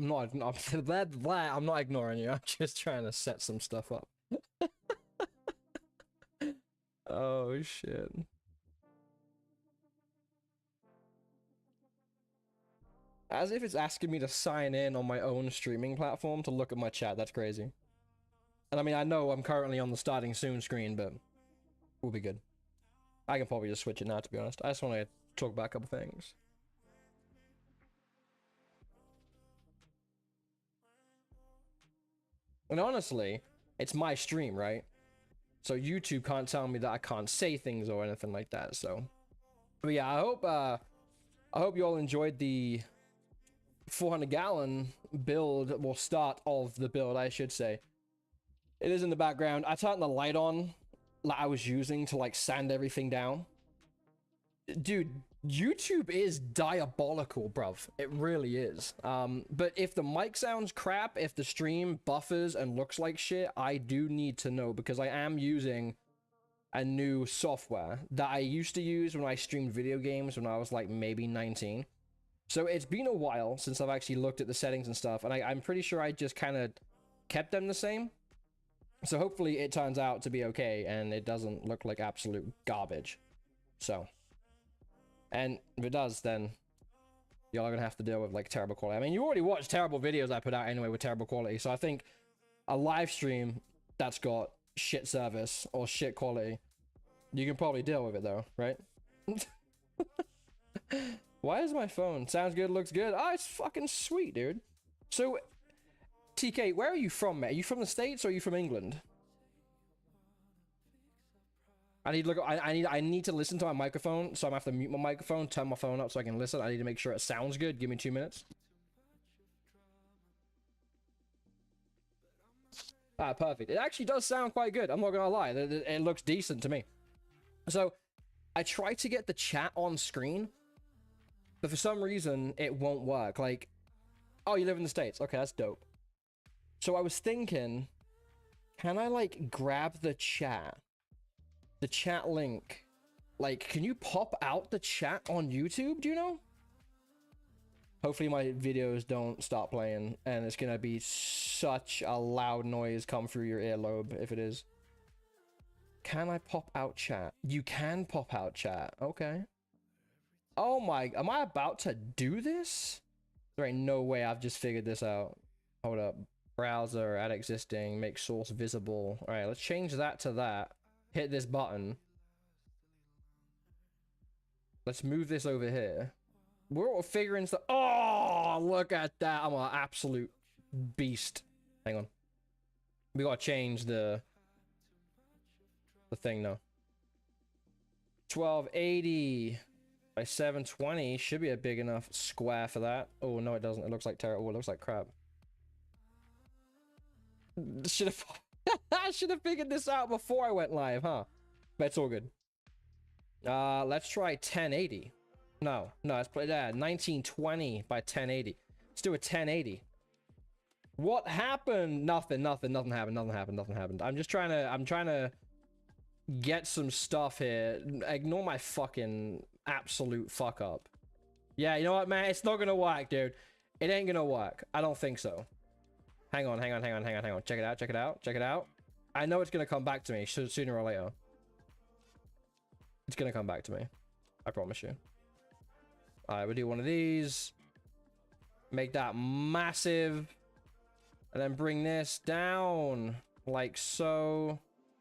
I'm not ignoring you. I'm just trying to set some stuff up. Oh shit. As if it's asking me to sign in on my own streaming platform to look at my chat. That's crazy. And I mean, I know I'm currently on the starting soon screen, but we'll be good. I can probably just switch it now, to be honest. I just want to talk about a couple things. And honestly, it's my stream, right? So YouTube can't tell me that I can't say things or anything like that. So, but yeah, I hope you all enjoyed the 400-gallon build, well, start of the build, I should say. It is in the background. I turned the light on like I was using to like sand everything down. Dude, YouTube is diabolical, bruv. It really is. But if the mic sounds crap, if the stream buffers and looks like shit, I do need to know, because I am using a new software that I used to use when I streamed video games when I was like maybe 19. So it's been a while since I've actually looked at the settings and stuff, and I'm pretty sure I just kind of kept them the same. So hopefully it turns out to be okay and it doesn't look like absolute garbage. So, and if it does, then y'all are gonna have to deal with like terrible quality. I mean, you already watched terrible videos I put out anyway with terrible quality, so I think a live stream that's got shit service or shit quality, you can probably deal with it though, right? Why is my phone? Sounds good, looks good. Oh, it's fucking sweet, dude. So, TK, where are you from, mate? Are you from the States or are you from England? I need to listen to my microphone, so I'm gonna have to mute my microphone, turn my phone up so I can listen. I need to make sure it sounds good. Give me 2 minutes. Ah, perfect. It actually does sound quite good. I'm not gonna lie. It looks decent to me. So, I try to get the chat on screen, but for some reason, it won't work. Like, oh, you live in the States. Okay, that's dope. So I was thinking, can I, like, grab the chat link? Like, can you pop out the chat on YouTube? Do you know? Hopefully my videos don't stop playing, and it's gonna be such a loud noise come through your earlobe if it is. Can I pop out chat? You can pop out chat. Okay. Oh my, am I about to do this? There ain't no way I've just figured this out. Hold up. Browser, add existing, make source visible. All right, let's change that to that. Hit this button. Let's move this over here. We're all figuring stuff. Oh, look at that. I'm an absolute beast. Hang on. We gotta change the thing now. 1280 by 720 should be a big enough square for that. Oh, no, it doesn't. It looks like terrible. Oh, it looks like crap. I should have figured this out before I went live, huh? But it's all good. Let's try 1080. No, let's play that. 1920 by 1080. Let's do a 1080. What happened? Nothing happened. I'm trying to get some stuff here. Ignore my fucking absolute fuck up. Yeah, you know what, man? It's not gonna work, dude. It ain't gonna work. I don't think so. Hang on. Check it out. I know it's gonna come back to me sooner or later. It's gonna come back to me. I promise you. Alright, we'll do one of these. Make that massive. And then bring this down. Like so.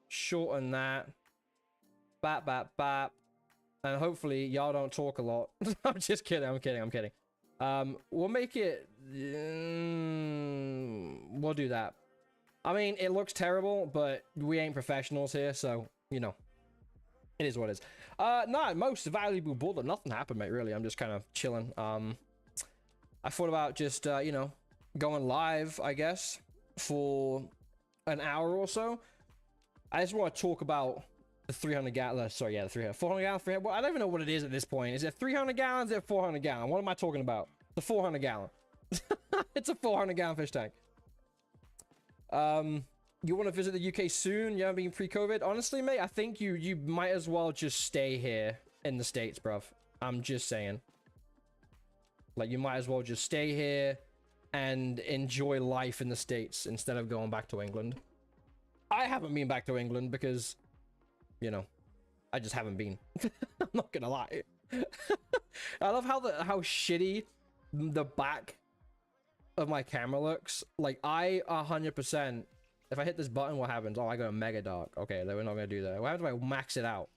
Shorten that. Bap. And hopefully y'all don't talk a lot. I'm just kidding. I'm kidding. We'll make it... we'll do that. I mean, it looks terrible, but we ain't professionals here, so, you know. It is what it is. No, most valuable bullet. Nothing happened, mate, really. I'm just kind of chilling. I thought about just, you know, going live, I guess, for an hour or so. I just want to talk about the 300 gallon. Sorry, yeah, the 300, 400 gallon, 300. Well, I don't even know what it is at this point. Is it 300 gallons? Is it 400 gallon? What am I talking about? The 400 gallon. It's a 400 gallon fish tank. You want to visit the UK soon? You haven't been pre-COVID? Honestly, mate, I think you might as well just stay here in the States, bruv. I'm just saying. Like, you might as well just stay here and enjoy life in the States instead of going back to England. I haven't been back to England because, you know, I just haven't been. I'm not gonna lie. I love how shitty the back of my camera looks. Like, I 100%, if I hit this button, what happens? Oh, I go mega dark. Okay, then we're not gonna do that. What happens if I max it out?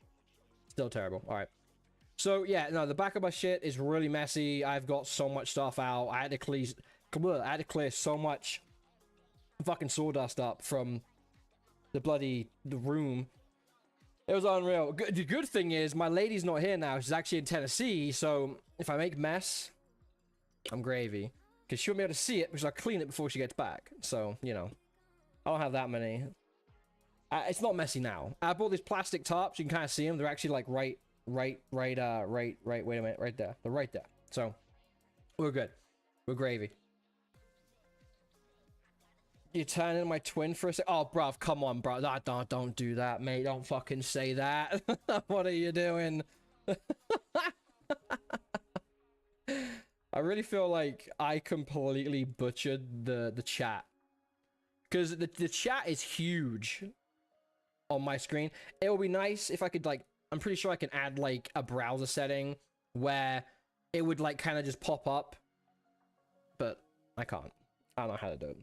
Still terrible. All right. So yeah, no, the back of my shit is really messy. I've got so much stuff out. I had to clear so much fucking sawdust up from the room. It was unreal. The good thing is my lady's not here now. She's actually in Tennessee. So if I make mess, I'm gravy. Because she won't be able to see it because I'll clean it before she gets back. So, you know, I don't have that many. It's not messy now. I bought these plastic tarps. You can kind of see them. They're actually like right, wait a minute, right there. They're right there. So we're good. We're gravy. You turn into my twin for a sec. Oh, bruv, come on, bro. Don't do that, mate. Don't fucking say that. What are you doing? I really feel like I completely butchered the chat. Because the chat is huge on my screen. It would be nice if I could, like, I'm pretty sure I can add, like, a browser setting where it would, like, kind of just pop up. But I can't. I don't know how to do it.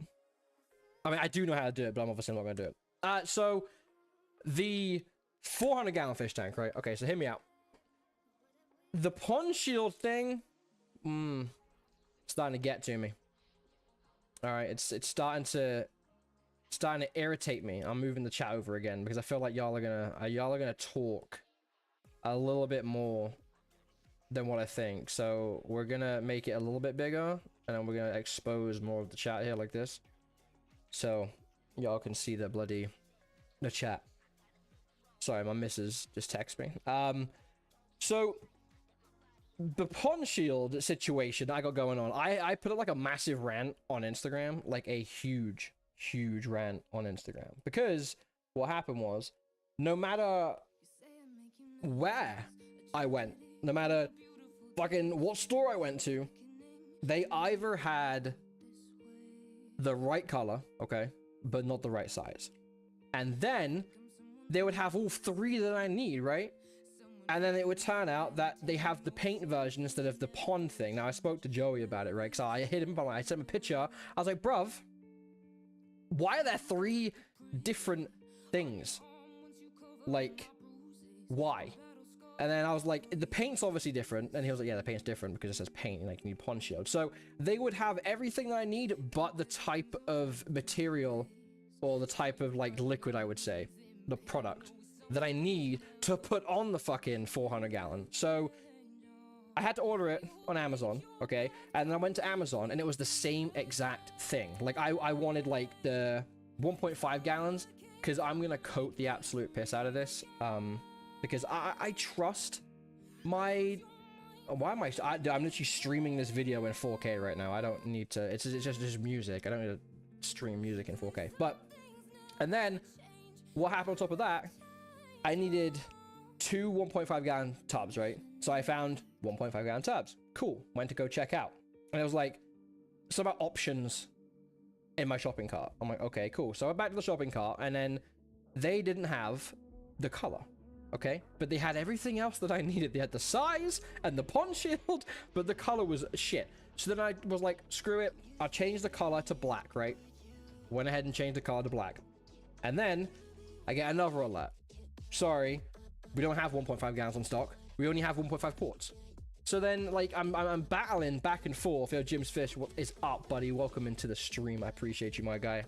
I mean, I do know how to do it, but I'm obviously not going to do it. So, the 400-gallon fish tank, right? Okay, so hear me out. The pond shield thing, starting to get to me. All right, it's starting to irritate me. I'm moving the chat over again because I feel like y'all are gonna talk a little bit more than what I think. So we're gonna make it a little bit bigger, and then we're gonna expose more of the chat here like this. So y'all can see the chat. Sorry, my missus just texted me. So the pond shield situation I got going on, I put up like a massive rant on Instagram, like a huge rant on Instagram, because what happened was, no matter where I went, no matter fucking what store I went to, they either had the right color, okay, but not the right size. And then they would have all three that I need, right? And then it would turn out that they have the paint version instead of the pond thing. Now, I spoke to Joey about it, right? Because I hit him, but I sent him a picture. I was like, bruv, why are there three different things? Like, why? And then I was like, the paint's obviously different. And he was like, yeah, the paint's different because it says paint and like you need pond shield. So they would have everything that I need, but the type of material or the type of like liquid, I would say, the product that I need to put on the fucking 400-gallon. So I had to order it on Amazon, okay? And then I went to Amazon and it was the same exact thing. Like I wanted like the 1.5 gallons because I'm gonna coat the absolute piss out of this. Because I trust my... Why am I'm literally streaming this video in 4K right now. I don't need to... It's just music. I don't need to stream music in 4K. But... And then, what happened on top of that, I needed two 1.5 gallon tubs, right? So I found 1.5 gallon tubs. Cool. Went to go check out. And it was like, some about options in my shopping cart. I'm like, okay, cool. So I went back to the shopping cart, and then they didn't have the color. Okay, but they had everything else that I needed. They had the size and the pond shield, but the color was shit. So then I was like, screw it, I'll change the color to black, right? Went ahead and changed the color to black. And then I get another alert. Sorry, we don't have 1.5 gallons on stock. We only have 1.5 ports. So then, like, I'm battling back and forth. Yo, Jim's Fish, what is up, buddy? Welcome into the stream. I appreciate you, my guy.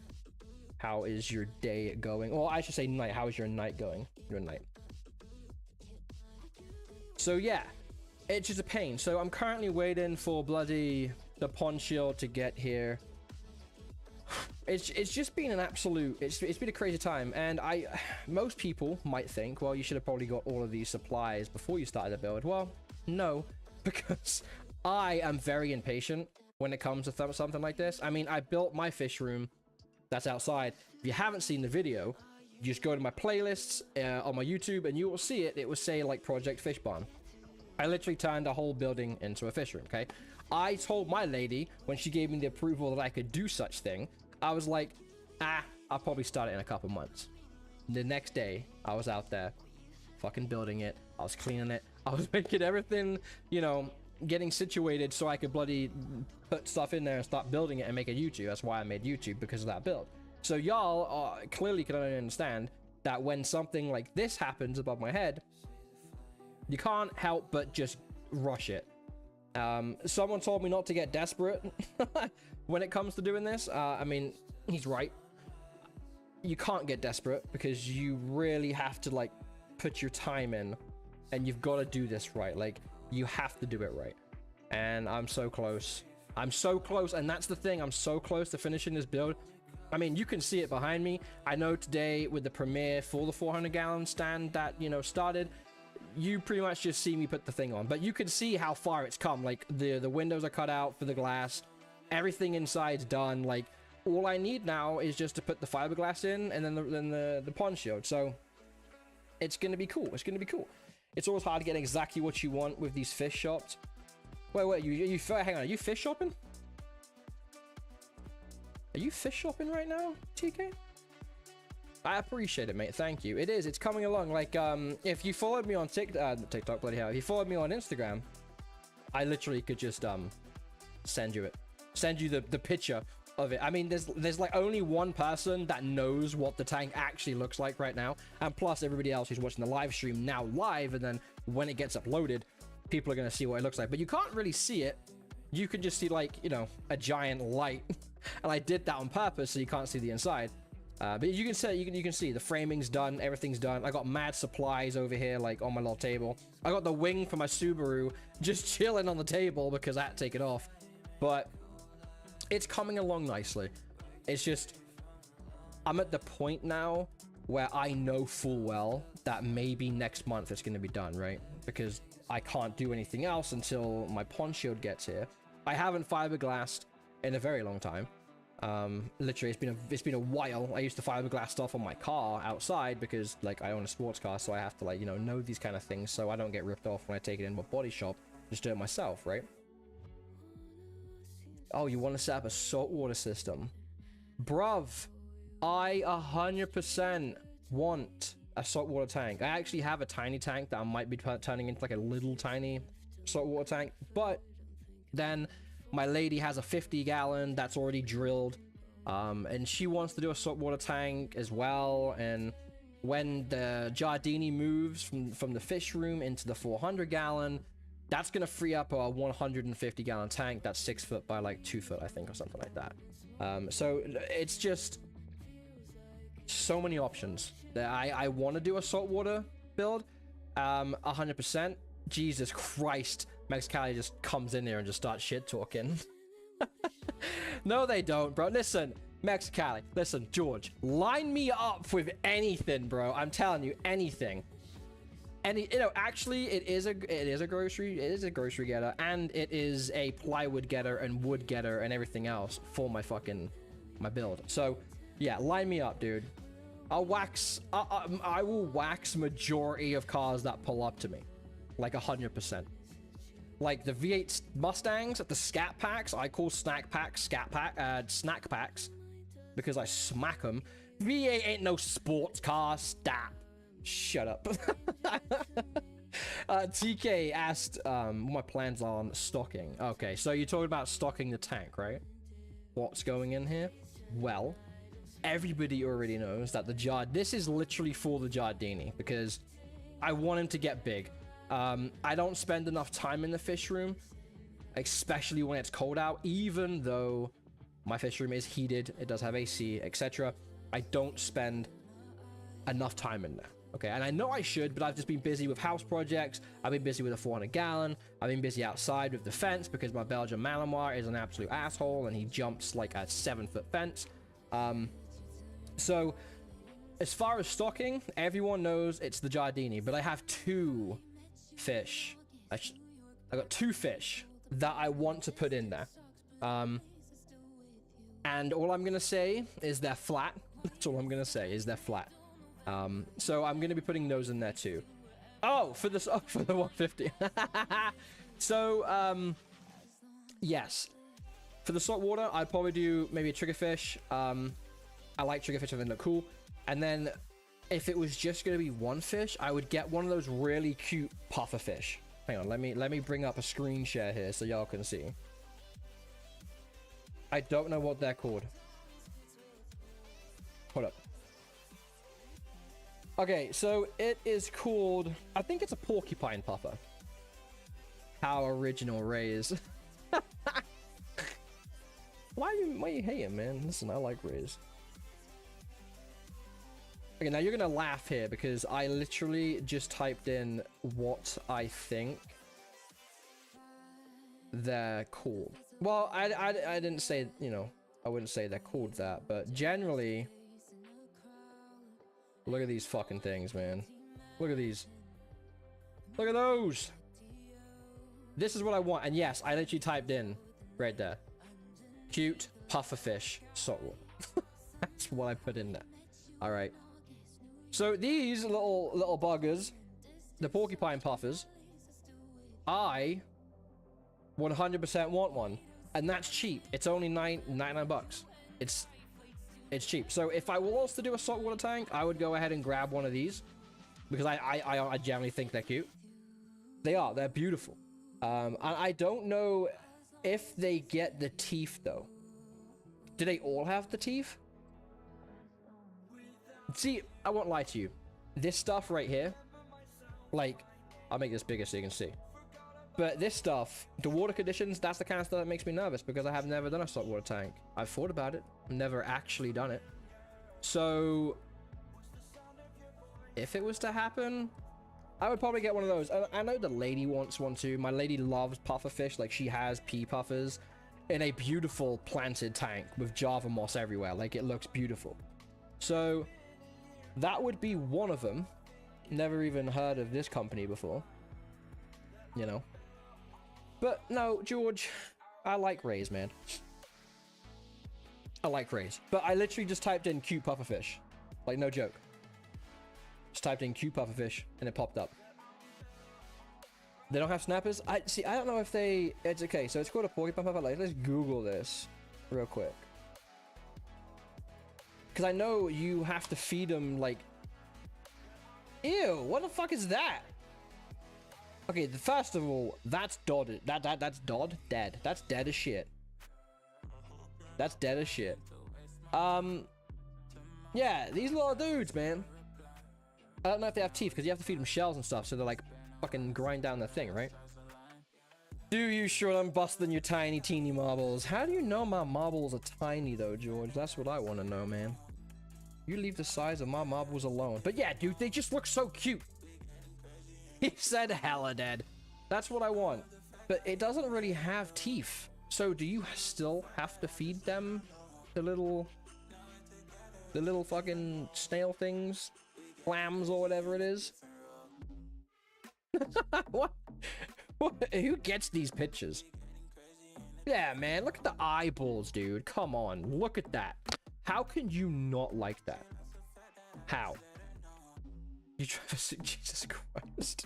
How is your day going? Well, I should say night. How is your night going? Your night. So yeah, it's just a pain. So I'm currently waiting for the pond shield to get here. It's just been an absolute, it's been a crazy time. And most people might think, well, you should have probably got all of these supplies before you started the build. Well, no, because I am very impatient when it comes to something like this. I mean, I built my fish room that's outside. If you haven't seen the video, you just go to my playlists on my YouTube and you will see it. It will say like Project Fish Barn. I literally turned a whole building into a fish room, okay? I told my lady when she gave me the approval that I could do such thing, I was like, I'll probably start it in a couple months. The next day, I was out there fucking building it. I was cleaning it. I was making everything, you know, getting situated so I could bloody put stuff in there and start building it and make a YouTube. That's why I made YouTube, because of that build. So y'all clearly can understand that when something like this happens above my head, you can't help but just rush it. Someone told me not to get desperate when it comes to doing this. I mean, he's right. You can't get desperate because you really have to like put your time in, and you've got to do this right. Like, you have to do it right. And I'm so close. I'm so close, and that's the thing. I'm so close to finishing this build. I mean, you can see it behind me. I know today with the premiere for the 400-gallon stand that, you know, started, you pretty much just see me put the thing on, but you can see how far it's come. Like, the windows are cut out for the glass, everything inside's done. Like, all I need now is just to put the fiberglass in, and then the pond shield. So it's gonna be cool. It's gonna be cool. It's always hard to get exactly what you want with these fish shops. Wait, you hang on, are you fish shopping? Are you fish shopping right now, TK? I appreciate it, mate. Thank you. It is. It's coming along. Like, if you followed me on TikTok, bloody hell. If you followed me on Instagram, I literally could just send you the picture of it. I mean, there's like only one person that knows what the tank actually looks like right now, and plus everybody else who's watching the live stream now live, and then when it gets uploaded, people are gonna see what it looks like. But you can't really see it. You can just see, like, you know, a giant light. And I did that on purpose so you can't see the inside. But you can see the framing's done, everything's done. I got mad supplies over here, like on my little table. I got the wing for my Subaru just chilling on the table because I had to take it off. But it's coming along nicely. It's just, I'm at the point now where I know full well that maybe next month it's going to be done, right? Because I can't do anything else until my pond shield gets here. I haven't fiberglassed in a very long time. Literally, it's been a while. I used to fiberglass stuff on my car outside because, like, I own a sports car, so I have to, like, you know these kind of things so I don't get ripped off when I take it into a body shop. Just do it myself, right? Oh, you want to set up a saltwater system? Bruv, I 100% want a saltwater tank. I actually have a tiny tank that I might be turning into like a little tiny saltwater tank, but then my lady has a 50-gallon that's already drilled, and she wants to do a saltwater tank as well. And when the Giardini moves from the fish room into the 400-gallon, that's gonna free up a 150-gallon tank that's 6 foot by like 2 foot, I think, or something like that. So it's just so many options that I want to do a saltwater build. 100%. Jesus Christ, Mexicali just comes in there and just starts shit talking. No, they don't, bro. Listen, Mexicali, listen, George, line me up with anything, bro. I'm telling you, anything. Actually, it is a grocery getter, and it is a plywood getter and wood getter and everything else for my build. So yeah, line me up, dude. I will wax majority of cars that pull up to me, like 100%. Like the V8 Mustangs, the Scat Packs, I call snack packs snack packs because I smack them. V8 ain't no sports car. Stop. Shut up. TK asked what my plans are on stocking. Okay, so you're talking about stocking the tank, right? What's going in here? Well, everybody already knows that this is literally for the Giardini because I want him to get big. I don't spend enough time in the fish room, especially when it's cold out. Even though my fish room is heated, it does have AC, etc. I don't spend enough time in there. Okay, and I know I should, but I've just been busy with house projects. I've been busy with a 400-gallon. I've been busy outside with the fence because my Belgian Malinois is an absolute asshole and he jumps like a 7-foot fence. So as far as stocking, everyone knows it's the Giardini, but I have two fish. I got two fish that I want to put in there. And all I'm gonna say is they're flat. That's all I'm gonna say is they're flat. So I'm gonna be putting those in there too. Oh, for this, oh, for the 150. So, yes. For the salt water, I'd probably do maybe a triggerfish. I like triggerfish, I think they look cool. And then if it was just going to be one fish, I would get one of those really cute puffer fish. Hang on, let me bring up a screen share here so y'all can see. I don't know what they're called. Hold up. Okay, so it is called, I think it's a porcupine puffer. How original, Rays. Why are you hating, man? Listen, I like Rays. Okay, now you're gonna laugh here because I literally just typed in what I think they're called. Well, I didn't say, you know, I wouldn't say they're called that, but generally, look at these fucking things, man. Look at these. Look at those. This is what I want, and yes, I literally typed in right there. Cute pufferfish saltwater. That's what I put in there. All right. So these little buggers, the porcupine puffers, I 100% want one, and that's cheap. It's only $99. It's cheap. So if I was to do a saltwater tank, I would go ahead and grab one of these because I generally think they're cute. They're beautiful. And I don't know if they get the teeth though. Do they all have the teeth? See, I won't lie to you. This stuff right here, like, I'll make this bigger so you can see. But this stuff, the water conditions, that's the kind of stuff that makes me nervous because I have never done a saltwater tank. I've thought about it, never actually done it. So, if it was to happen, I would probably get one of those. I know the lady wants one too. My lady loves pufferfish, like she has pea puffers in a beautiful planted tank with Java moss everywhere. Like, it looks beautiful. So, that would be one of them. Never even heard of this company before. You know. But no, George, I like Rays, man. I like Rays. But I literally just typed in cute pufferfish. Like, no joke. Just typed in cute pufferfish and it popped up. They don't have snappers? I don't know if they... It's okay, so it's called a porcupine puffer. Like, let's Google this real quick. Because I know you have to feed them, like... Ew, what the fuck is that? Okay, first of all, that's Dodd. That's Dodd? Dead. That's dead as shit. That's dead as shit. Yeah, these little dudes, man. I don't know if they have teeth, because you have to feed them shells and stuff, so they're like, fucking grind down the thing, right? Do you sure I'm busting your tiny, teeny marbles? How do you know my marbles are tiny, though, George? That's what I want to know, man. You leave the size of my marbles alone. But yeah, dude, they just look so cute. He said hella dead. That's what I want. But it doesn't really have teeth. So do you still have to feed them the little fucking snail things? Clams or whatever it is? What? Who gets these pictures? Yeah, man, look at the eyeballs, dude. Come on, look at that. How can you not like that? How? You try to see Jesus Christ.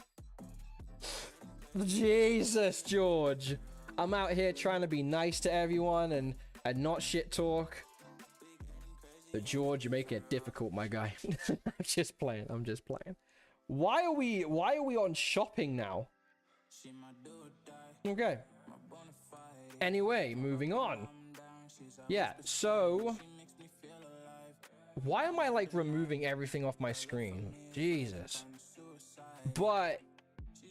Jesus, George. I'm out here trying to be nice to everyone and not shit talk. But George, you're making it difficult, my guy. I'm just playing. I'm just playing. Why are we on shopping now? Okay. Anyway, moving on. Yeah, so why am I like removing everything off my screen? Jesus. But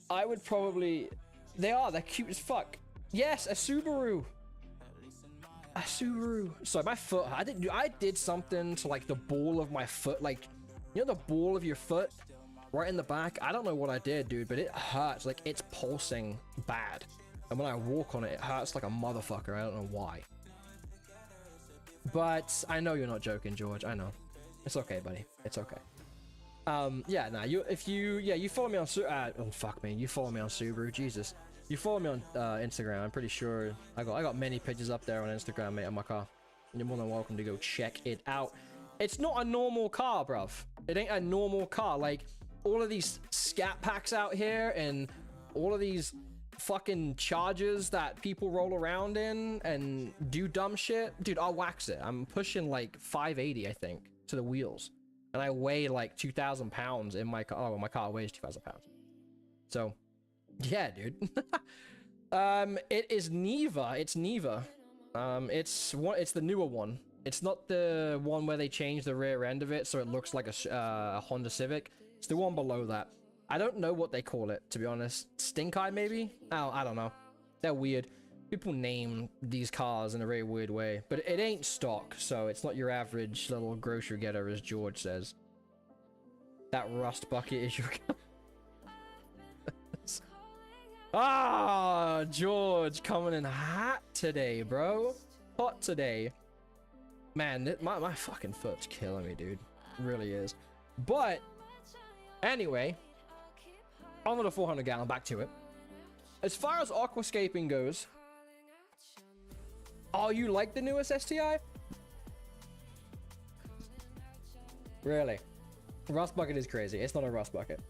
I would probably... They're cute as fuck. Yes, a Subaru. A Subaru. Sorry, my foot. I did something to like the ball of my foot. Like, you know the ball of your foot? Right in the back? I don't know what I did, dude, but it hurts. Like, it's pulsing bad. And when I walk on it, it hurts like a motherfucker. I don't know why. But I know you're not joking, George. I know. It's okay, buddy. It's okay. Yeah, nah, you follow me on oh fuck, man, you follow me on Subaru, Jesus. You follow me on Instagram. I'm pretty sure I got many pictures up there on Instagram, mate, on my car. You're more than welcome to go check it out. It's not a normal car, bruv. It ain't a normal car. Like, all of these scat packs out here and all of these fucking chargers that people roll around in and do dumb shit, dude, I'll wax it. I'm pushing like 580, I think, to the wheels, and I weigh like 2,000 pounds in my car. Oh, my car weighs 2,000 pounds. So, yeah, dude. It is Niva. It's Niva. It's the newer one. It's not the one where they changed the rear end of it so it looks like a Honda Civic. It's the one below that. I don't know what they call it, to be honest. Stink Eye, maybe? Oh, I don't know. They're weird. People name these cars in a very weird way. But it ain't stock, so it's not your average little grocery getter, as George says. That rust bucket is your... Ah, George coming in hot today, bro. Hot today. Man, my fucking foot's killing me, dude. It really is. But, anyway... On to the 400 gallon, back to it. As far as aquascaping goes, oh, you like the newest STI? Really? Rust bucket is crazy. It's not a rust bucket.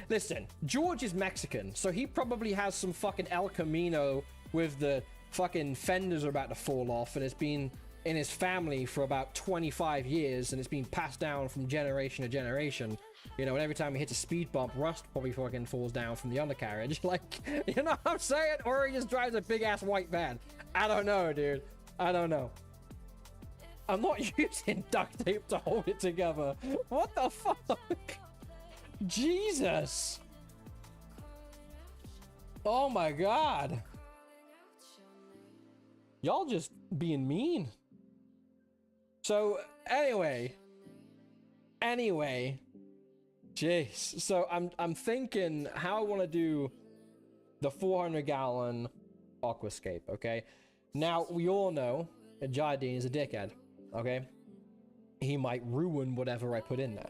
Listen, George is Mexican, so he probably has some fucking El Camino with the fucking fenders are about to fall off, and it's been in his family for about 25 years, and it's been passed down from generation to generation. You know, and every time he hits a speed bump, rust probably fucking falls down from the undercarriage. Like, you know what I'm saying? Or he just drives a big-ass white van. I don't know, dude. I don't know. I'm not using duct tape to hold it together. What the fuck? Jesus. Oh my god. Y'all just being mean. So, anyway. Jeez. So I'm thinking how I want to do the 400 gallon aquascape, okay? Now, we all know that Jardine is a dickhead, okay? He might ruin whatever I put in there.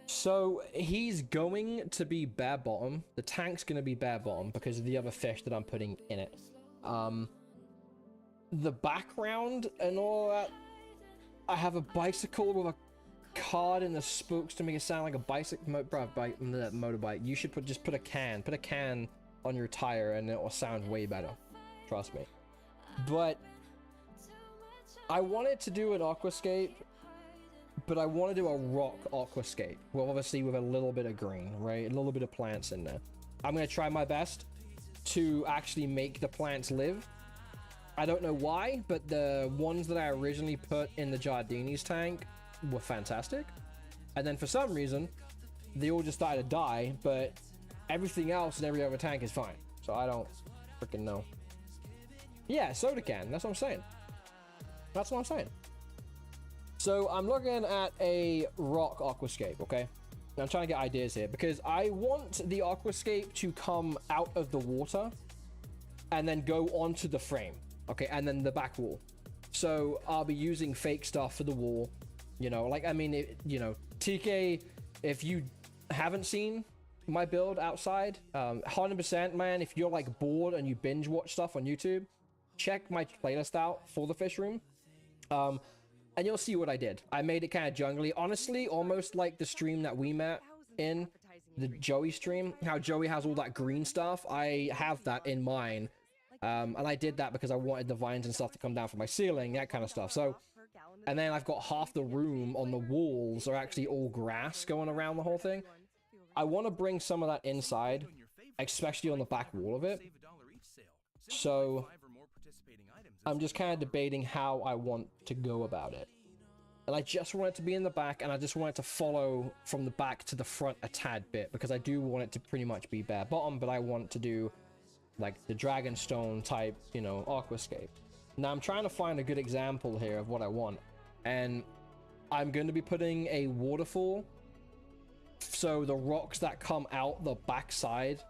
So he's going to be bare bottom. The tank's going to be bare bottom because of the other fish that I'm putting in it. The background and all that, I have a bicycle with a card in the spokes to make it sound like a bicycle motorbike. You should just put a can on your tire and it will sound way better, trust me. But I wanted to do an aquascape, but I want to do a rock aquascape, well, obviously with a little bit of green, right, a little bit of plants in there. I'm going to try my best to actually make the plants live. I don't know why, but the ones that I originally put in the Giardini's tank were fantastic, and then for some reason they all just started to die, but everything else in every other tank is fine, so I don't freaking know. Yeah, soda can, that's what I'm saying. So I'm looking at a rock aquascape, okay? I'm trying to get ideas here because I want the aquascape to come out of the water and then go onto the frame, okay, and then the back wall. So I'll be using fake stuff for the wall. You know, like, I mean, you know, TK, if you haven't seen my build outside, 100%, man, if you're, like, bored and you binge watch stuff on YouTube, check my playlist out for the fish room. And you'll see what I did. I made it kind of jungly. Honestly, almost like the stream that we met in, the Joey stream. How Joey has all that green stuff. I have that in mine. And I did that because I wanted the vines and stuff to come down from my ceiling, that kind of stuff. So... And then I've got half the room on the walls are actually all grass going around the whole thing. I want to bring some of that inside, especially on the back wall of it. So I'm just kind of debating how I want to go about it. And I just want it to be in the back, and I just want it to follow from the back to the front a tad bit, because I do want it to pretty much be bare bottom, but I want to do like the Dragonstone type, you know, aquascape. Now I'm trying to find a good example here of what I want, and I'm going to be putting a waterfall, so the rocks that come out the back side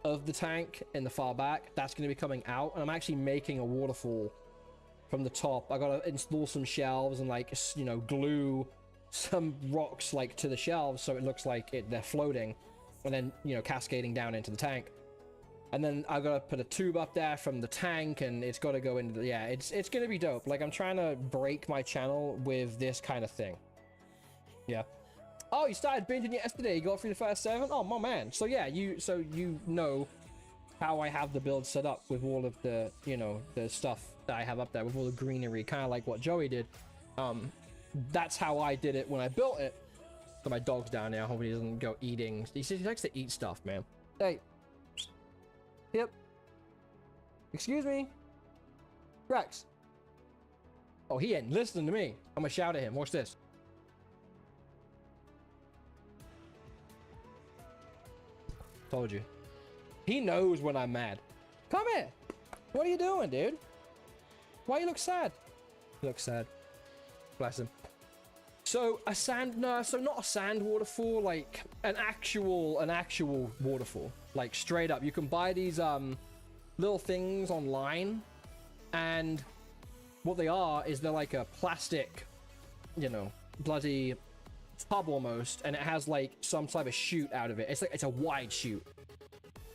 of the tank in the far back, that's going to be coming out, and I'm actually making a waterfall from the top. I gotta install some shelves and, like, you know, glue some rocks like to the shelves so it looks like they're floating, and then, you know, cascading down into the tank. And then I gotta put a tube up there from the tank, and it's gotta go into the, yeah, it's gonna be dope. Like, I'm trying to break my channel with this kind of thing. Yeah. Oh, you started binging yesterday. You got through the first 7. Oh, my man. So yeah, you know how I have the build set up with all of the, you know, the stuff that I have up there with all the greenery, kind of like what Joey did. That's how I did it when I built it. So my dog's down there. I hope he doesn't go eating. He says he likes to eat stuff, man. Hey. Yep. Excuse me. Rex. Oh, he ain't listening to me. I'm gonna shout at him. Watch this. Told you. He knows when I'm mad. Come here. What are you doing, dude? Why you look sad? You look sad. Bless him. So a sand, no, so not a sand waterfall, like an actual waterfall, like straight up. You can buy these little things online, and what they are is they're like a plastic, you know, bloody tub almost, and it has like some type of chute out of it. It's like it's a wide chute.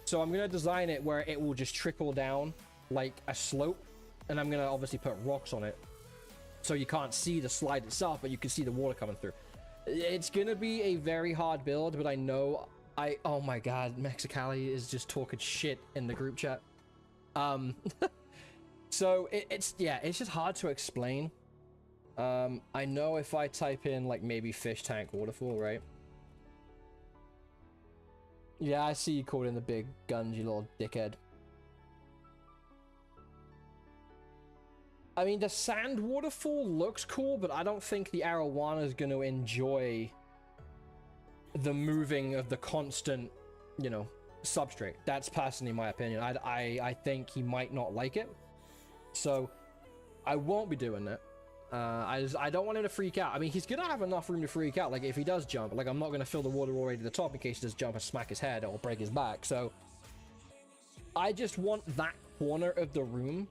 So I'm gonna design it where it will just trickle down like a slope, and I'm gonna obviously put rocks on it. So you can't see the slide itself, but you can see the water coming through. It's gonna be a very hard build, but I know oh my god, Mexicali is just talking shit in the group chat. So it's just hard to explain. I know if I type in like maybe fish tank waterfall, right? Yeah, I see you called in the big guns, you little dickhead. I mean, the sand waterfall looks cool, but I don't think the arowana is going to enjoy the moving of the constant, you know, substrate. That's personally my opinion. I think he might not like it. So I won't be doing it. I don't want him to freak out. I mean, he's going to have enough room to freak out. Like, if he does jump, like, I'm not going to fill the water all the way to the top in case he does jump and smack his head or break his back. So I just want that corner of the room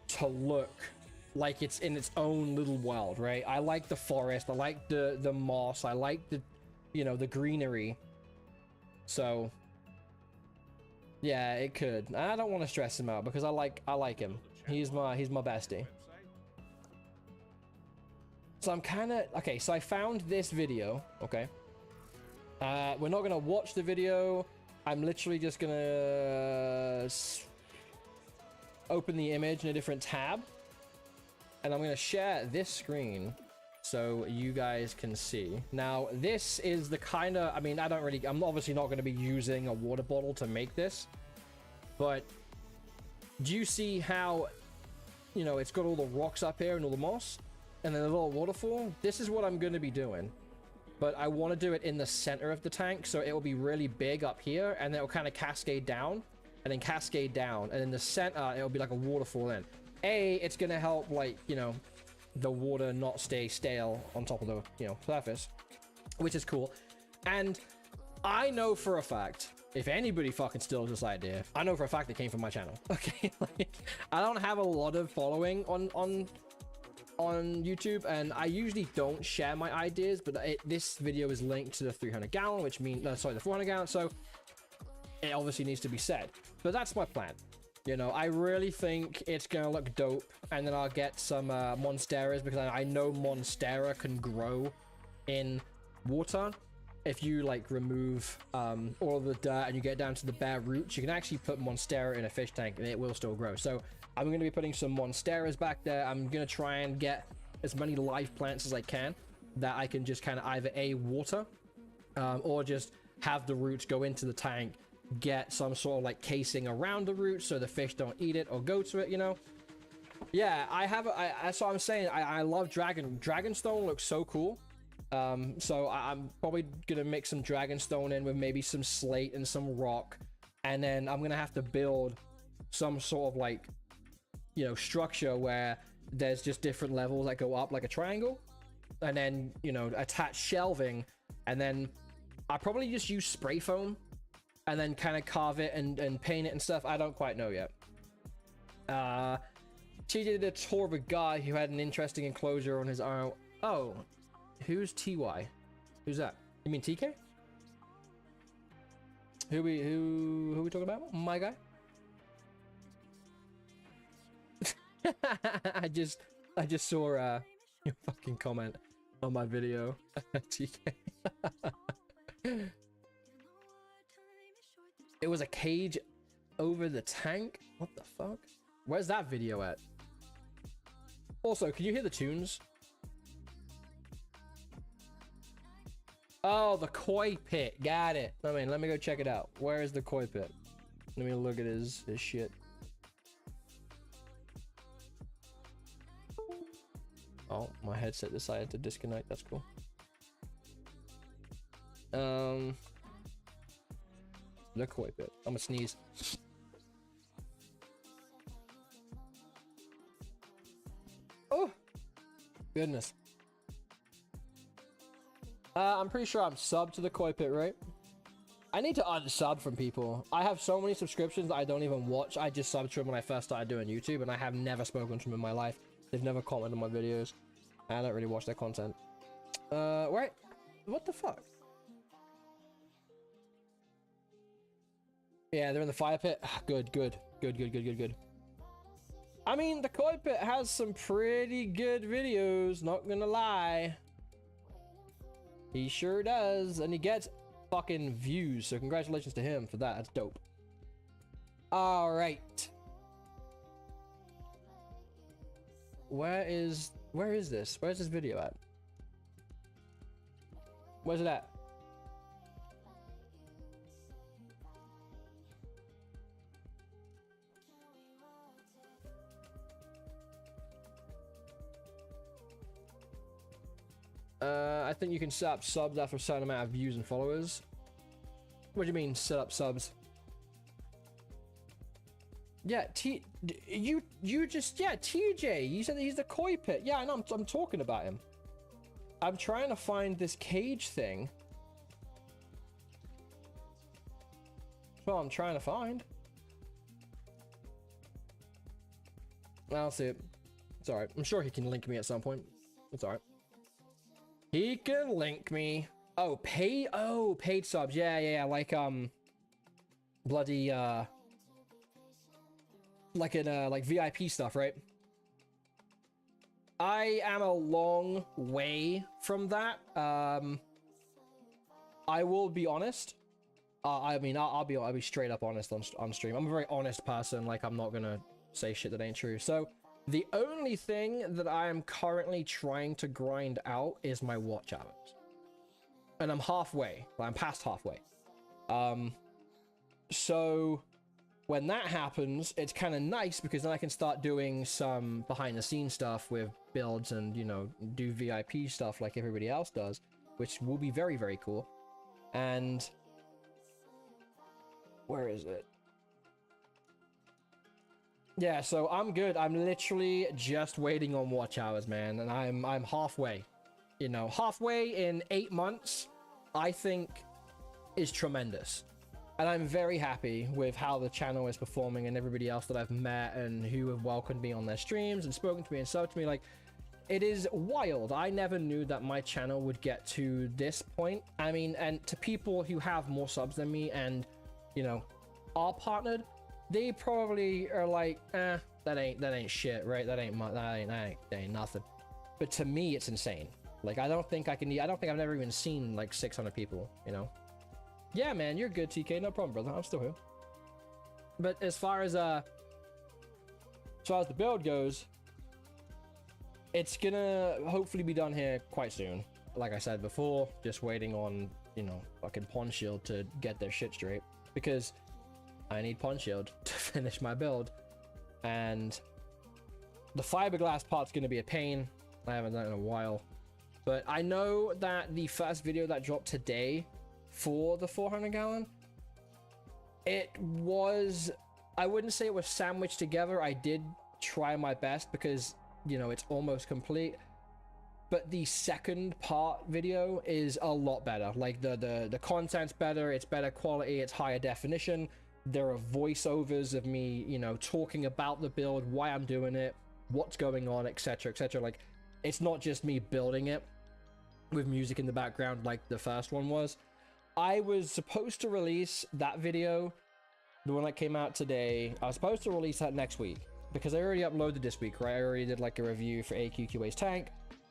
to look like it's in its own little world, right? I like the forest, I like the moss, I like the, you know, the greenery. So yeah, it could. I don't want to stress him out because I like him. He's my bestie. So I'm kind of okay. So I found this video. Okay, we're not gonna watch the video. I'm literally just gonna open the image in a different tab, and I'm going to share this screen so you guys can see. Now, this is the kind of, I mean, I'm obviously not going to be using a water bottle to make this, but do you see how, you know, it's got all the rocks up here and all the moss, and then a little waterfall? This is what I'm going to be doing, but I want to do it in the center of the tank, so it will be really big up here, and then it will kind of cascade down, and then cascade down, and in the center it'll be like a waterfall. Then it's gonna help, like, you know, the water not stay stale on top of the, you know, surface, which is cool. And I know for a fact, if anybody fucking steals this idea, I know for a fact it came from my channel. Okay, like, I don't have a lot of following on YouTube, and I usually don't share my ideas, but this video is linked to the 300 gallon, which means the 400 gallon, so it obviously needs to be said. But that's my plan. You know, I really think it's gonna look dope, and then I'll get some monsteras, because I know monstera can grow in water. If you like remove all of the dirt and you get down to the bare roots, you can actually put monstera in a fish tank and it will still grow. So I'm going to be putting some monsteras back there. I'm going to try and get as many live plants as I can that I can just kind of either water or just have the roots go into the tank, get some sort of like casing around the roots so the fish don't eat it or go to it, you know. Yeah, that's what I'm saying. I love Dragonstone. Looks so cool. So I'm probably gonna mix some Dragonstone in with maybe some slate and some rock, and then I'm gonna have to build some sort of, like, you know, structure where there's just different levels that go up like a triangle, and then, you know, attach shelving, and then I probably just use spray foam and then kind of carve it and paint it and stuff. I don't quite know yet. She did a tour of a guy who had an interesting enclosure on his arm. Oh, who's TY? Who's that? You mean TK? Who we talking about? My guy? I just saw your fucking comment. on my video. TK. It was a cage over the tank? What the fuck? Where's that video at? Also, can you hear the tunes? Oh, the koi pit. Got it. I mean, let me go check it out. Where is the koi pit? Let me look at his shit. Oh, my headset decided to disconnect. That's cool. The koi pit. I'm gonna sneeze. Oh, goodness. I'm pretty sure I'm subbed to the koi pit, right? I need to unsub from people. I have so many subscriptions that I don't even watch. I just subbed to them when I first started doing YouTube, and I have never spoken to them in my life. They've never commented on my videos. I don't really watch their content. Wait. What the fuck? Yeah, they're in the fire pit. Good. I mean, the koi pit has some pretty good videos, not gonna lie. He sure does, and he gets fucking views, so congratulations to him for that. That's dope. All right. Where is this? Where's this video at? Where's it at? I think you can set up subs after a certain amount of views and followers. What do you mean, set up subs? Yeah, you just, yeah, TJ, you said that he's the koi pit. Yeah, I know, I'm talking about him. I'm trying to find this cage thing. Well, I'm trying to find. I'll see it. It's alright. I'm sure he can link me at some point. It's alright. He can link me. Oh, paid subs. Yeah, like, bloody, like in, like VIP stuff, right? I am a long way from that. I will be honest. I mean, I'll be straight up honest on stream. I'm a very honest person. Like, I'm not gonna say shit that ain't true. So, the only thing that I am currently trying to grind out is my watch hours. And I'm halfway. Well, I'm past halfway. So when that happens, it's kind of nice because then I can start doing some behind the scenes stuff with builds and, you know, do VIP stuff like everybody else does, which will be very, very cool. And where is it? Yeah, so I'm good. I'm literally just waiting on watch hours, man, and I'm halfway. You know, halfway in 8 months, I think is tremendous. And I'm very happy with how the channel is performing and everybody else that I've met and who have welcomed me on their streams and spoken to me and subbed to me. Like, it is wild. I never knew that my channel would get to this point. I mean, and to people who have more subs than me and, you know, are partnered, they probably are like, that ain't shit, right? That ain't nothing. But to me, it's insane. Like, I don't think I've never even seen like 600 people, you know? Yeah, man, you're good, TK. No problem, brother. I'm still here. But as far as the build goes, it's gonna hopefully be done here quite soon. Like I said before, just waiting on, you know, fucking Pawn Shield to get their shit straight, because I need Pawn Shield to finish my build. And the fiberglass part's gonna be a pain. I haven't done it in a while. But I know that the first video that dropped today for the 400 gallon, it was, I wouldn't say it was sandwiched together. I did try my best because, you know, it's almost complete. But the second part video is a lot better. Like the content's better, it's better quality, it's higher definition. There are voiceovers of me, you know, talking about the build, why I'm doing it, what's going on, etc, etc. Like, it's not just me building it with music in the background like the first one was. I was supposed to release that video, the one that came out today. I was supposed to release that next week because I already uploaded this week, right? I already did like a review for AQQA's tank.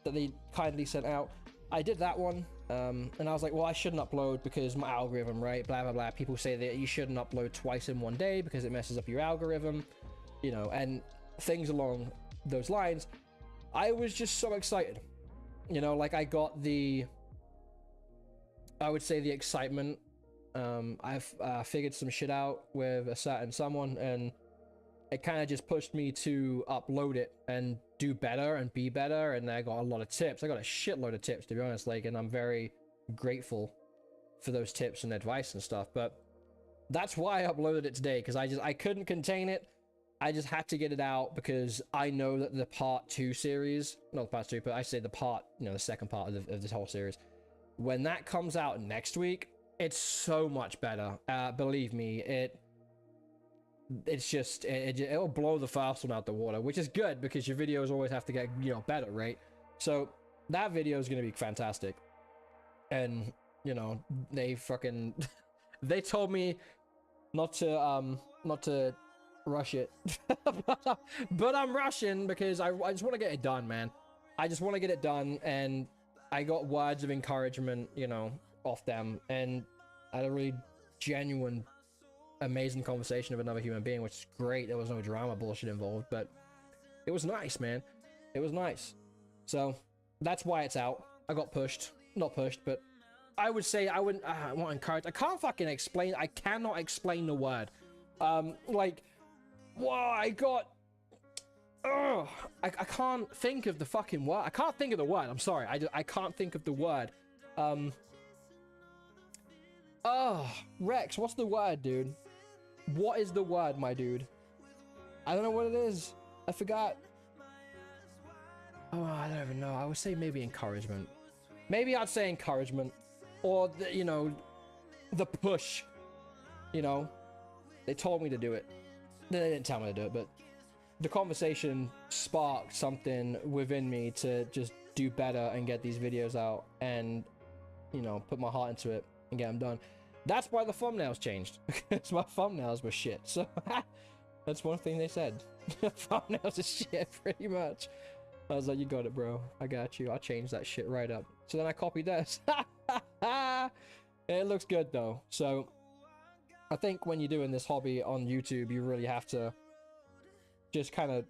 that they kindly sent out. I did that one, and I was like, well, I shouldn't upload because my algorithm, right? Blah, blah, blah. People say that you shouldn't upload twice in one day because it messes up your algorithm, you know, and things along those lines. I was just so excited, you know, like I got I would say the excitement. I've figured some shit out with a certain someone, and it kind of just pushed me to upload it and do better and be better. And I got a lot of tips. I got a shitload of tips, to be honest, like, and I'm very grateful for those tips and advice and stuff. But that's why I uploaded it today, because I couldn't contain it. I just had to get it out because I know that the part 2 series, not the part 2, but I say the part, you know, the second part of this whole series, when that comes out next week, it's so much better. Believe me, it's just, it'll blow the first one out the water, which is good because your videos always have to get, you know, better, right? So that video is going to be fantastic. And, you know, they fucking, they told me not to rush it, but I'm rushing because I just want to get it done, man. I just want to get it done, and I got words of encouragement, you know, off them, and I had a really genuine, amazing conversation with another human being, which is great. There was no drama bullshit involved, but it was nice, man. It was nice. So that's why it's out. I got pushed, not pushed, but I would say I wouldn't. I want to encourage. I can't fucking explain. I cannot explain the word. Like, whoa, I got. I can't think of the fucking word. I can't think of the word. I'm sorry. I can't think of the word. Oh, Rex, what's the word, dude? What is the word, my dude? I don't know what it is. I forgot. Oh, I don't even know. I would say maybe encouragement. Maybe I'd say encouragement. Or, you know, the push. You know? They told me to do it. They didn't tell me to do it, but the conversation sparked something within me to just do better and get these videos out and, you know, put my heart into it and get them done. That's why the thumbnails changed, because my thumbnails were shit. So that's one thing they said. Thumbnails are shit, pretty much. I was like, you got it, bro. I got you. I'll change that shit right up. So then I copied this. It looks good though. So I think when you're doing this hobby on YouTube, you really have to just kind of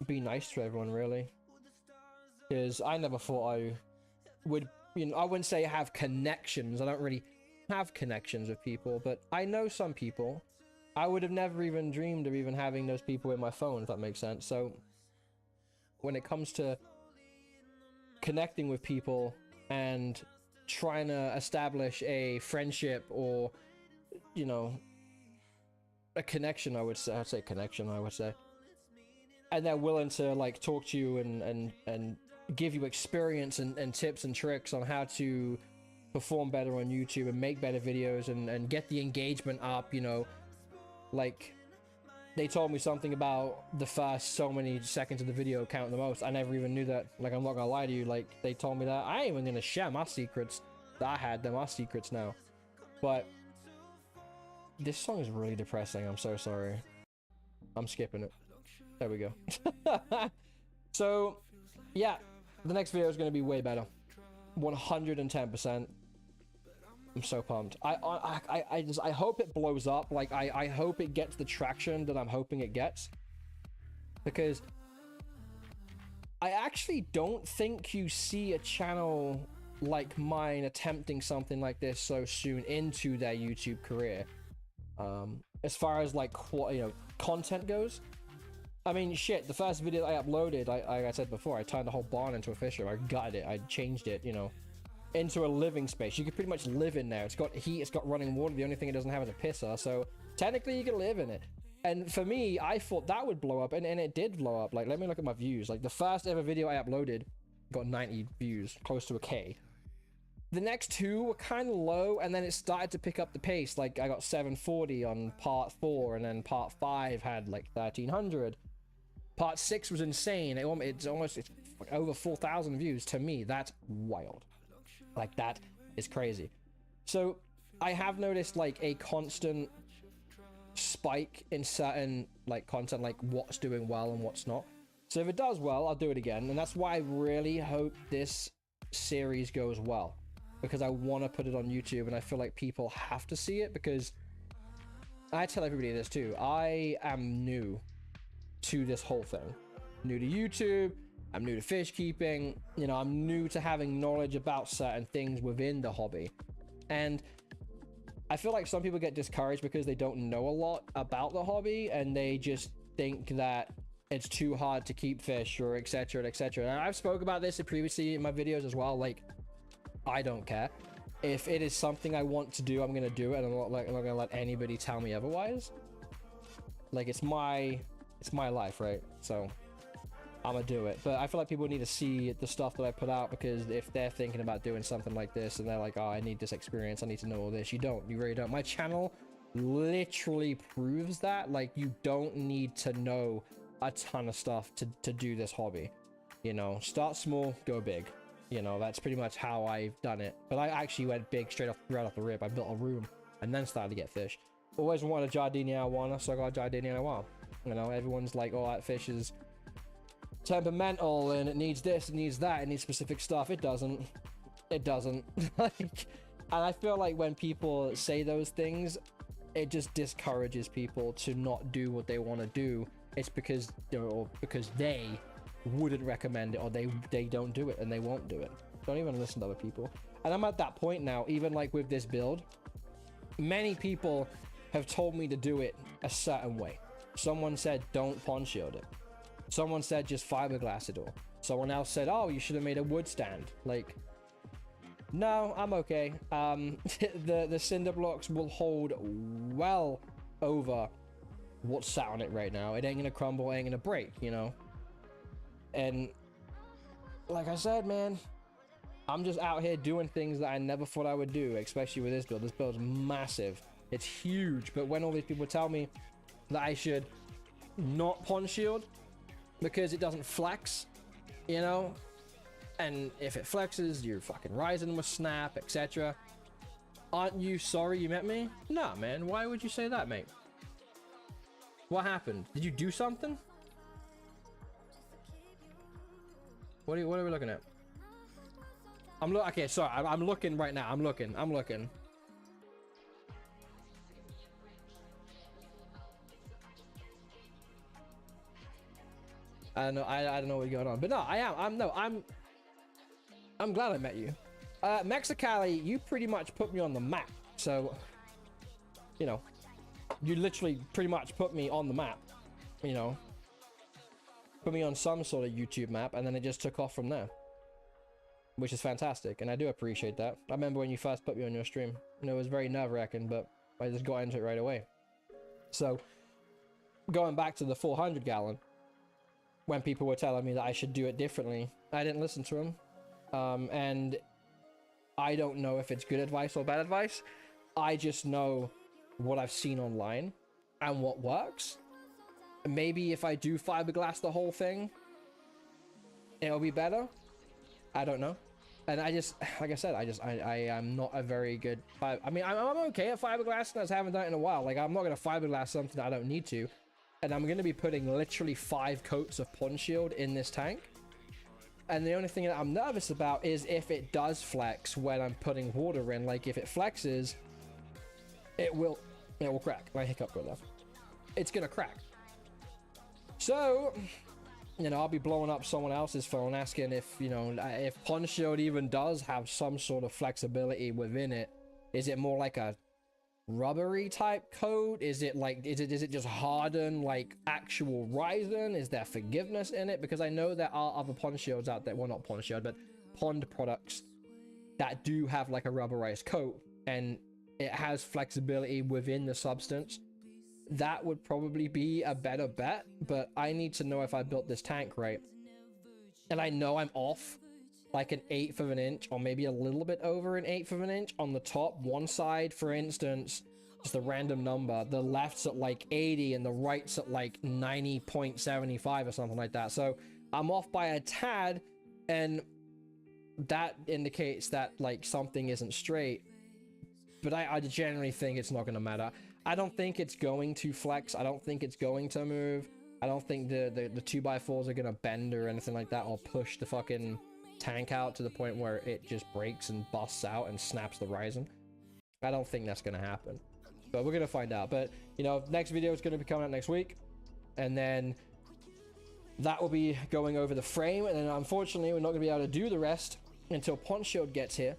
be nice to everyone, really. Because I never thought I would, you know, I wouldn't say I have connections. I don't really have connections with people, but I know some people. I would have never even dreamed of even having those people in my phone, if that makes sense. So when it comes to connecting with people and trying to establish a friendship or, you know, a connection, I'd say connection, and they're willing to like talk to you and give you experience and tips and tricks on how to perform better on YouTube and make better videos and get the engagement up, you know. Like, they told me something about the first so many seconds of the video count the most. I never even knew that. Like, I'm not gonna lie to you, like, they told me that. I ain't even gonna share my secrets that I had. They're my secrets now. But this song is really depressing. I'm so sorry. I'm skipping it. There we go. So, yeah, the next video is gonna be way better. 110%. I'm so pumped. I hope it blows up. Like, I hope it gets the traction that I'm hoping it gets. Because I actually don't think you see a channel like mine attempting something like this so soon into their YouTube career. As far as like, you know, content goes. I mean, shit, the first video I uploaded, like I said before, I turned the whole barn into a fisher. I gutted it. I changed it, you know, into a living space. You can pretty much live in there. It's got heat, it's got running water. The only thing it doesn't have is a pisser. So technically you can live in it. And for me, I thought that would blow up, and it did blow up. Like, let me look at my views. Like, the first ever video I uploaded got 90 views, close to a K. The next two were kind of low, and then it started to pick up the pace. Like, I got 740 on part 4, and then part 5 had like 1300. Part 6 was insane. It's like over 4,000 views. To me, that's wild. Like, that is crazy. So I have noticed like a constant spike in certain like content, like what's doing well and what's not. So if it does well, I'll do it again. And that's why I really hope this series goes well, because I want to put it on YouTube, and I feel like people have to see it, because I tell everybody this too. I am new to this whole thing. New to YouTube. I'm new to fish keeping. You know, I'm new to having knowledge about certain things within the hobby. And I feel like some people get discouraged because they don't know a lot about the hobby, and they just think that it's too hard to keep fish, or etc, etc. And I've spoke about this previously in my videos as well. Like, I don't care. If it is something I want to do, I'm gonna do it, and I'm not gonna let anybody tell me otherwise. Like, it's my life, right? So I'm gonna do it. But I feel like people need to see the stuff that I put out, because if they're thinking about doing something like this and they're like, oh, I need this experience, I need to know all this, you don't. You really don't. My channel literally proves that. Like, you don't need to know a ton of stuff to do this hobby. You know, start small, go big. You know, that's pretty much how I've done it. But I actually went big right off the rip. I built a room and then started to get fish. Always wanted a Giardini arowana, so I got a Giardini arowana. You know, everyone's like, oh, that fish is temperamental and it needs this, it needs that, it needs specific stuff. It doesn't. Like, and I feel like when people say those things, it just discourages people to not do what they want to do. It's because, you know, or because they wouldn't recommend it, or they don't do it and they won't do it. Don't even listen to other people. And I'm at that point now, even like with this build, many people have told me to do it a certain way. Someone said don't pond shield it. Someone said just fiberglass it all. Someone else said, oh, you should have made a wood stand. Like, no, I'm okay. The cinder blocks will hold well over what's sat on it right now. It ain't gonna crumble, it ain't gonna break, you know. And like I said, man, I'm just out here doing things that I never thought I would do, especially with this build. This build's massive. It's huge. But when all these people tell me that I should not pond shield because it doesn't flex, you know, and if it flexes, your fucking Ryzen will snap, etc. Aren't you sorry you met me? Nah, man. Why would you say that, mate? What happened? Did you do something? What are we looking at? Okay, sorry. I'm looking right now. I'm looking. I don't know. I don't know what's going on, but no, I'm glad I met you. Mexicali, you pretty much put me on the map. So, you know, you literally pretty much put me on the map. You know, put me on some sort of YouTube map, and then it just took off from there, which is fantastic, and I do appreciate that. I remember when you first put me on your stream, and it was very nerve-wracking, but I just got into it right away. So, going back to the 400 gallon, when people were telling me that I should do it differently, I didn't listen to them, and I don't know if it's good advice or bad advice. I just know what I've seen online and what works. Maybe if I do fiberglass the whole thing, it'll be better. I don't know. And I just, like I said, I am not a very good I mean, I'm okay at fiberglass, and I just haven't done it in a while. Like, I'm not going to fiberglass something that I don't need to. And I'm going to be putting literally 5 coats of pond shield in this tank. And the only thing that I'm nervous about is if it does flex when I'm putting water in. Like, if it flexes, it will crack. My hiccup got left. It's going to crack. So, you know, I'll be blowing up someone else's phone asking if, you know, if pond shield even does have some sort of flexibility within it. Is it more like a rubbery type coat? Is it like, is it just hardened like actual Ryzen? Is there forgiveness in it? Because I know there are other pond shields out there, well, not pond shield, but pond products that do have like a rubberized coat, and it has flexibility within the substance. That would probably be a better bet, but I need to know if I built this tank right. And I know I'm off like an 1/8 of an inch, or maybe a little bit over an 1/8 of an inch on the top. One side, for instance, just a random number, the left's at like 80 and the right's at like 90.75 or something like that. So I'm off by a tad, and that indicates that like something isn't straight. But I generally think it's not going to matter. I don't think it's going to flex. I don't think it's going to move. I don't think the 2x4s are gonna bend or anything like that, or push the fucking tank out to the point where it just breaks and busts out and snaps the rising. I don't think that's gonna happen, but we're gonna find out. But you know, next video is gonna be coming out next week, and then that will be going over the frame, and then unfortunately we're not gonna be able to do the rest until Poncho gets here,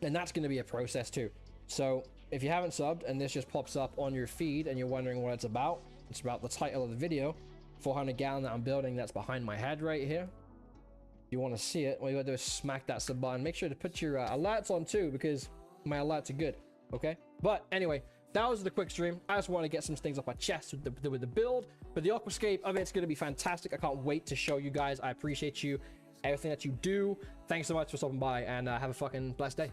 and that's gonna be a process too. So if you haven't subbed and this just pops up on your feed and you're wondering what it's about the title of the video, 400 gallon that I'm building, that's behind my head right here. If you want to see it, what you gotta do is smack that sub button. Make sure to put your alerts on too, because my alerts are good. Okay, but anyway, that was the quick stream. I just want to get some things off my chest with the build, but the aquascape of it's going to be fantastic. I can't wait to show you guys. I appreciate you, everything that you do. Thanks so much for stopping by, and have a fucking blessed day.